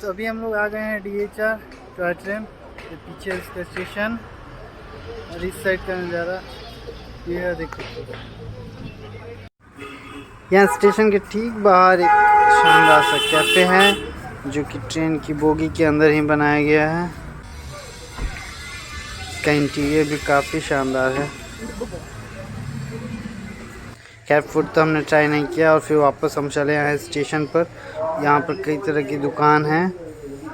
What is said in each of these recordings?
तो अभी हम लोग आ गए हैं DHR टॉय ट्रेन के पीछे इसका स्टेशन और इस साइड का नज़ारा ये देखिए। यहाँ स्टेशन के ठीक बाहर एक शानदार सा कैफ़े है जो कि ट्रेन की बोगी के अंदर ही बनाया गया है। इसका इंटीरियर भी काफ़ी शानदार है। खैर फूड तो हमने ट्राई नहीं किया और फिर वापस हम चले आए स्टेशन पर। यहाँ पर कई तरह की दुकान है,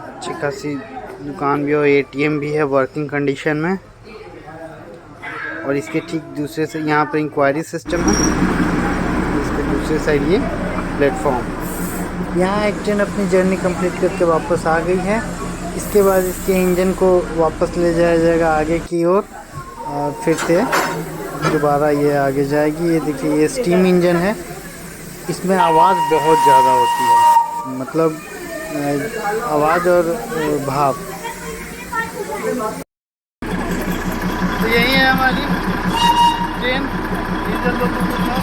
अच्छी खासी दुकान भी और ATM भी है वर्किंग कंडीशन में। और इसके ठीक दूसरे से यहाँ पर इंक्वायरी सिस्टम है, इसके दूसरे साइड ये प्लेटफॉर्म। यहाँ एक ट्रेन अपनी जर्नी कंप्लीट करके वापस आ गई है। इसके बाद इसके इंजन को वापस ले जाया जाएगा आगे की ओर और फिर से दोबारा ये आगे जाएगी। ये देखिए ये स्टीम इंजन है, इसमें आवाज़ बहुत ज़्यादा होती है, मतलब आवाज़ और भाप। तो यही है हमारी ट्रेन डीजल लोकोमोटिव।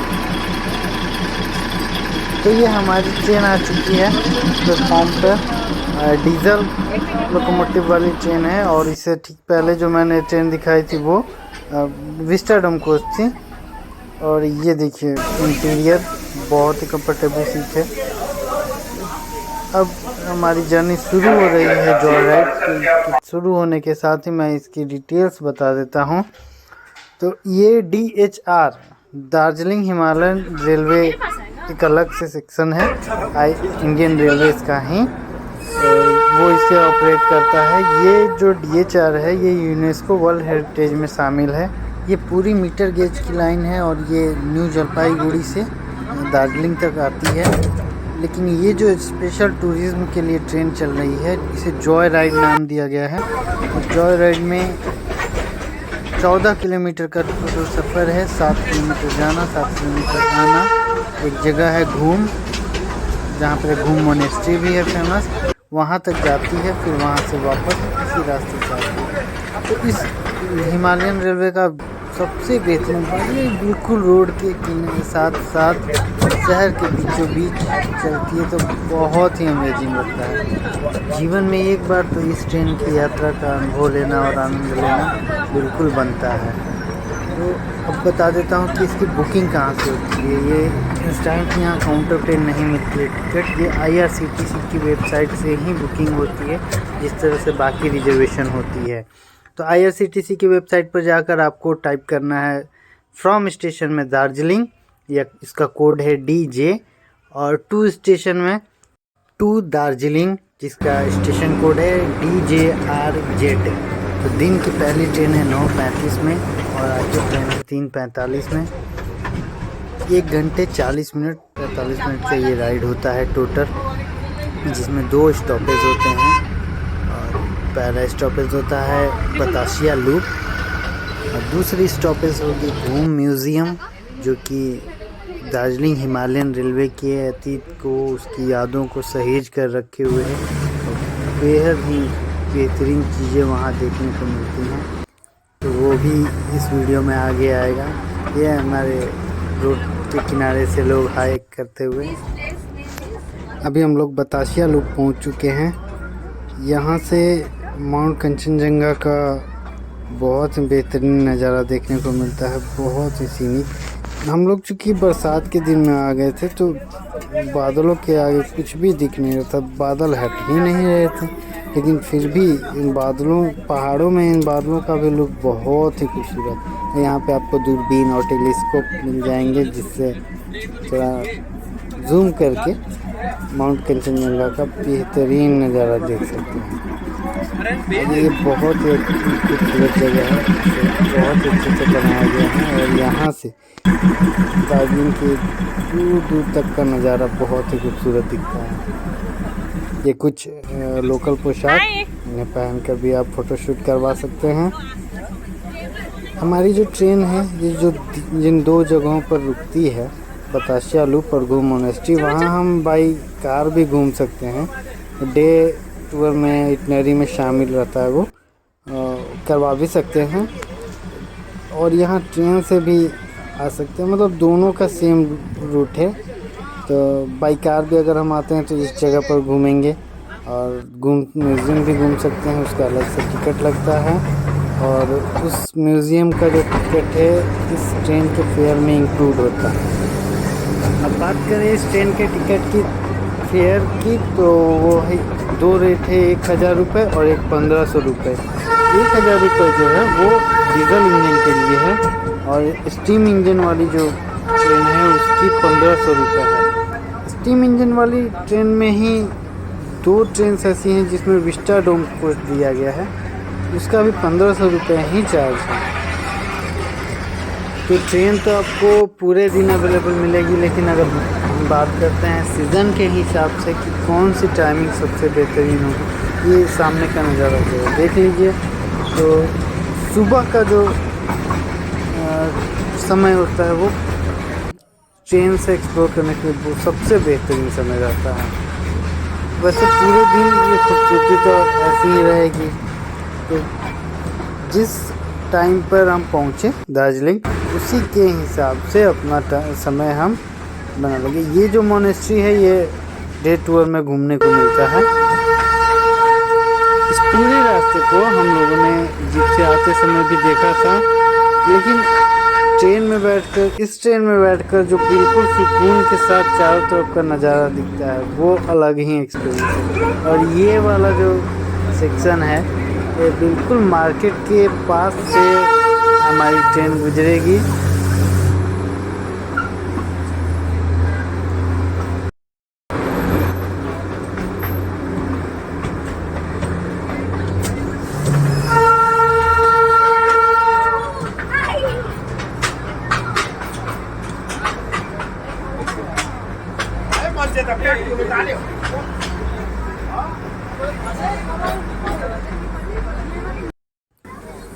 तो ये हमारी ट्रेन आ चुकी है प्लेटफॉर्म पर। डीजल लोकोमोटिव वाली ट्रेन है और इससे ठीक पहले जो मैंने ट्रेन दिखाई थी वो विस्टाडोम कोच थी। और ये देखिए इंटीरियर बहुत ही कंफर्टेबल सीट है। अब हमारी जर्नी शुरू हो रही है जॉय राइड। शुरू होने के साथ ही मैं इसकी डिटेल्स बता देता हूँ। तो ये DHR दार्जिलिंग हिमालयन रेलवे एक अलग से सेक्शन है इंडियन रेलवेज का ही, वो इसे ऑपरेट करता है। ये जो DHR है ये यूनेस्को वर्ल्ड हेरिटेज में शामिल है। ये पूरी मीटर गेज की लाइन है और ये न्यू जलपाईगुड़ी से दार्जिलिंग तक आती है। लेकिन ये जो स्पेशल टूरिज्म के लिए ट्रेन चल रही है इसे जॉय राइड नाम दिया गया है। और जॉय राइड में 14 किलोमीटर का टोटल सफ़र है। 7 किलोमीटर जाना, 7 किलोमीटर आना। एक जगह है घूम, जहाँ पर घूम मोनेस्ट्री भी है फेमस, वहाँ तक जाती है, फिर वहाँ से वापस इसी रास्ते से आती है। तो इस हिमालयन रेलवे का सबसे बेहतरीन बात ये बिल्कुल रोड के साथ साथ शहर के बीचों बीच चलती है, तो बहुत ही अमेजिंग लगता है। जीवन में एक बार तो इस ट्रेन की यात्रा का अनुभव लेना और आनंद लेना बिल्कुल बनता है। तो अब बता देता हूँ कि इसकी बुकिंग कहाँ से होती है। ये इंस्टेंट यहाँ काउंटर पे नहीं मिलती है टिकट, ये IRCTC की वेबसाइट से ही बुकिंग होती है, जिस तरह से बाकी रिजर्वेशन होती है। तो IRCTC की वेबसाइट पर जाकर आपको टाइप करना है फ्रॉम स्टेशन में दार्जिलिंग, या इसका कोड है DJ, और टू स्टेशन में टू दार्जिलिंग जिसका स्टेशन कोड है DJRZ। तो दिन की पहली ट्रेन है 9:35 में और आज की ट्रेन है 3:45 में। 1 घंटे 40 मिनट 45 मिनट का ये राइड होता है टोटल, जिसमें 2 स्टॉपेज होते हैं। और पहला स्टॉपेज होता है बतासिया लूप और दूसरी स्टॉपेज होगी घूम म्यूज़ियम, जो कि दार्जिलिंग हिमालयन रेलवे के अतीत को, उसकी यादों को सहेज कर रखे हुए है। बेहद ही बेहतरीन चीज़ें वहाँ देखने को मिलती हैं, तो वो भी इस वीडियो में आगे आएगा। ये हमारे रोड के किनारे से लोग हाइक करते हुए। अभी हम लोग बतासिया लूप पहुँच चुके हैं। यहाँ से माउंट कंचनजंगा का बहुत बेहतरीन नज़ारा देखने को मिलता है, बहुत ही सीनिक। हम लोग चूँकि बरसात के दिन में आ गए थे तो बादलों के आगे कुछ भी दिख नहीं रहा था, बादल हट ही नहीं रहे थे, लेकिन फिर भी इन बादलों पहाड़ों में इन बादलों का भी लुक बहुत ही खूबसूरत। यहाँ पे आपको दूरबीन और टेलीस्कोप मिल जाएंगे, जिससे थोड़ा जूम करके माउंट कंचनजंगा का बेहतरीन नज़ारा देख सकते हैं। ये बहुत ही खूबसूरत जगह है, बहुत अच्छे से बनाया गया है और यहाँ से दार्जिलिंग के दूर दूर तक का नज़ारा बहुत ही खूबसूरत दिखता है। ये कुछ लोकल पोशाक इन्हें पहन कर भी आप फ़ोटोशूट करवा सकते हैं। हमारी जो ट्रेन है ये जो जिन 2 जगहों पर रुकती है, बतासिया लूप और घूम मोनेस्ट्री, वहाँ हम बाई कार भी घूम सकते हैं। डे टूर में इटनरी में शामिल रहता है, वो करवा भी सकते हैं। और यहाँ ट्रेन से भी आ सकते हैं, मतलब दोनों का सेम रूट है। तो बाई कार भी अगर हम आते हैं तो इस जगह पर घूमेंगे और म्यूज़ियम भी घूम सकते हैं, उसका अलग से टिकट लगता है। और उस म्यूज़ियम का जो टिकट है इस ट्रेन के फेयर में इंक्लूड होता है। अब बात करें इस ट्रेन के टिकट की फेयर की, तो वो है 2 रेट है, 1000 रुपये और एक 1500 रुपये। 1000 रुपये जो है वो डीजल इंजन के लिए है और स्टीम इंजन वाली जो ट्रेन है उसकी 1500 रुपये है। स्टीम इंजन वाली ट्रेन में ही 2 ट्रेन ऐसी हैं जिसमें विस्टाडोम कोच दिया गया है, उसका भी 1500 रुपये ही चार्ज है। तो ट्रेन तो आपको पूरे दिन अवेलेबल मिलेगी, लेकिन अगर हम बात करते हैं सीज़न के हिसाब से कि कौन सी टाइमिंग सबसे बेहतरीन होगी, ये सामने का नज़ारा जो है देख लीजिए। तो सुबह का जो समय होता है वो ट्रेन से एक्सप्लोर करने के लिए वो सबसे बेहतरीन समय रहता है। वैसे पूरे दिन ये खूबसूरती तो ऐसी ही रहेगी। तो जिस टाइम पर हम पहुँचे दार्जिलिंग, उसी के हिसाब से अपना समय हम बना लेंगे। ये जो मोनेस्ट्री है ये डे टूर में घूमने को मिलता है। इस पूरे रास्ते को हम लोगों ने जीप से आते समय भी देखा था, लेकिन इस ट्रेन में बैठकर जो बिल्कुल सुकून के साथ चारों तरफ का नज़ारा दिखता है वो अलग ही एक्सपीरियंस है। और ये वाला जो सेक्शन है ये बिल्कुल मार्केट के पास से हमारी ट्रेन गुजरेगी।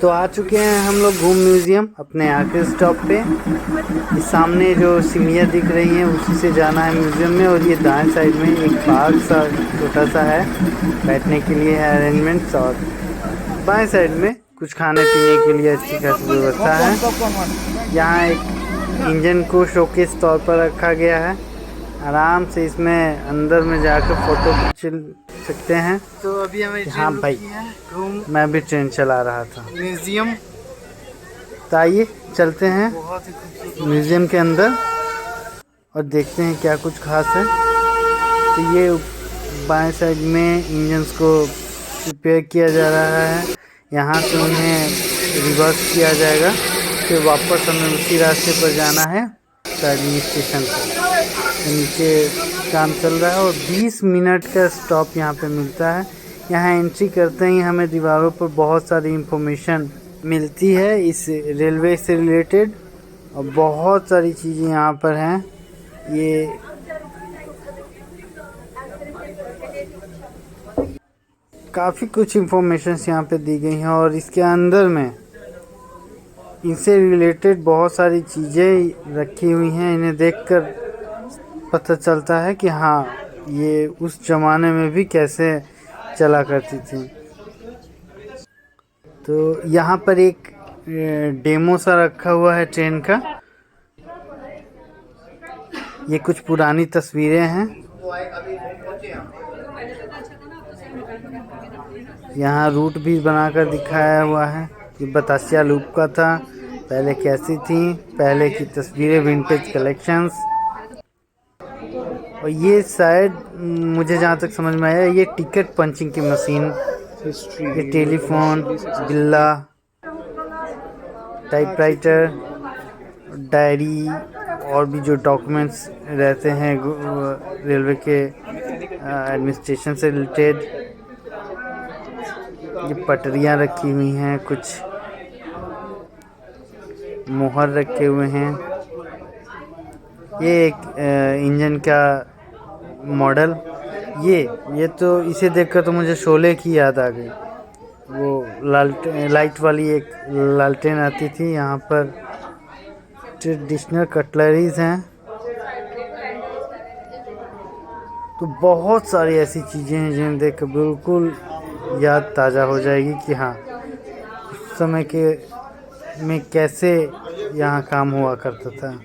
तो आ चुके हैं हम लोग घूम म्यूज़ियम अपने आखिरी स्टॉप पे। इस सामने जो सीढ़ियाँ दिख रही हैं उसी से जाना है म्यूज़ियम में। और ये दाएं साइड में एक पार्क सा छोटा सा है, बैठने के लिए है अरेंजमेंट्स। और बाएं साइड में कुछ खाने पीने के लिए अच्छी खासी व्यवस्था है। यहाँ एक इंजन को शोकेस तौर पर रखा गया है, आराम से इसमें अंदर में जाकर फ़ोटो खींच सकते हैं। तो अभी हमें हाँ भाई, मैं भी ट्रेन चला रहा था। म्यूजियम, तो आइए चलते हैं बहुत ही खूबसूरत म्यूज़ियम के अंदर और देखते हैं क्या कुछ खास है। तो ये बाएं साइड में इंजन्स को रिपेयर किया जा रहा है, यहाँ से उन्हें रिवर्स किया जाएगा, फिर वापस हमें उसी रास्ते पर जाना है एडमिनिस्ट्रेशन पर। नीचे काम चल रहा है और 20 मिनट का स्टॉप यहाँ पे मिलता है। यहाँ एंट्री करते ही हमें दीवारों पर बहुत सारी इंफॉर्मेशन मिलती है इस रेलवे से रिलेटेड, और बहुत सारी चीज़ें यहाँ पर हैं। ये काफ़ी कुछ इंफॉर्मेशंस यहाँ पे दी गई हैं और इसके अंदर में इनसे रिलेटेड बहुत सारी चीज़ें रखी हुई हैं। इन्हें देखकर पता चलता है कि हाँ ये उस ज़माने में भी कैसे चला करती थी। तो यहाँ पर एक डेमो सा रखा हुआ है ट्रेन का। ये कुछ पुरानी तस्वीरें हैं। यहाँ रूट भी बनाकर दिखाया हुआ है कि बतासिया लूप का था, पहले कैसी थी, पहले की तस्वीरें, विंटेज कलेक्शंस। और ये शायद मुझे जहाँ तक समझ में आया ये टिकट पंचिंग की मशीन, ये टेलीफोन, बिल्ला, टाइपराइटर, डायरी और भी जो डॉक्यूमेंट्स रहते हैं रेलवे के एडमिनिस्ट्रेशन से रिलेटेड। ये पटरियाँ रखी हुई हैं, कुछ मोहर रखे हुए हैं। ये एक इंजन का मॉडल, ये तो इसे देखकर तो मुझे शोले की याद आ गई। वो लाइट वाली एक लालटेन आती थी। यहाँ पर ट्रेडिशनल कटलरीज हैं। तो बहुत सारी ऐसी चीज़ें हैं जिन्हें देखकर बिल्कुल याद ताज़ा हो जाएगी कि हाँ उस समय के में कैसे यहाँ काम हुआ करता था।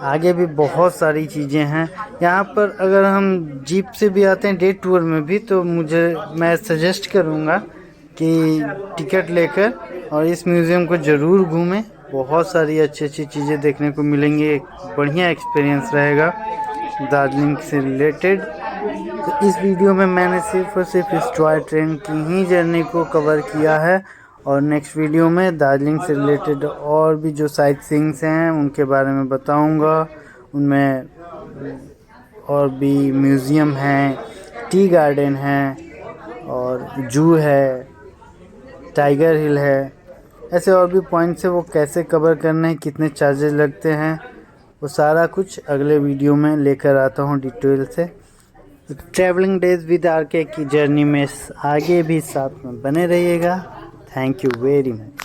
आगे भी बहुत सारी चीज़ें हैं यहाँ पर। अगर हम जीप से भी आते हैं डे टूर में भी, तो मैं सजेस्ट करूँगा कि टिकट लेकर और इस म्यूज़ियम को ज़रूर घूमें। बहुत सारी अच्छी अच्छी चीज़ें देखने को मिलेंगी, एक बढ़िया एक्सपीरियंस रहेगा दार्जिलिंग से रिलेटेड। तो इस वीडियो में मैंने सिर्फ और सिर्फ इस टॉय ट्रेन की ही जर्नी को कवर किया है, और नेक्स्ट वीडियो में दार्जिलिंग से रिलेटेड और भी जो साइट सीइंग्स हैं उनके बारे में बताऊंगा। उनमें और भी म्यूज़ियम हैं, टी गार्डन है, और जू है, टाइगर हिल है, ऐसे और भी पॉइंट्स है। वो कैसे कवर करने हैं, कितने चार्जेस लगते हैं, वो सारा कुछ अगले वीडियो में लेकर आता हूँ डिटेल से। ट्रैवलिंग डेज विद आरके की जर्नी में आगे भी साथ में बने रहिएगा। Thank you very much.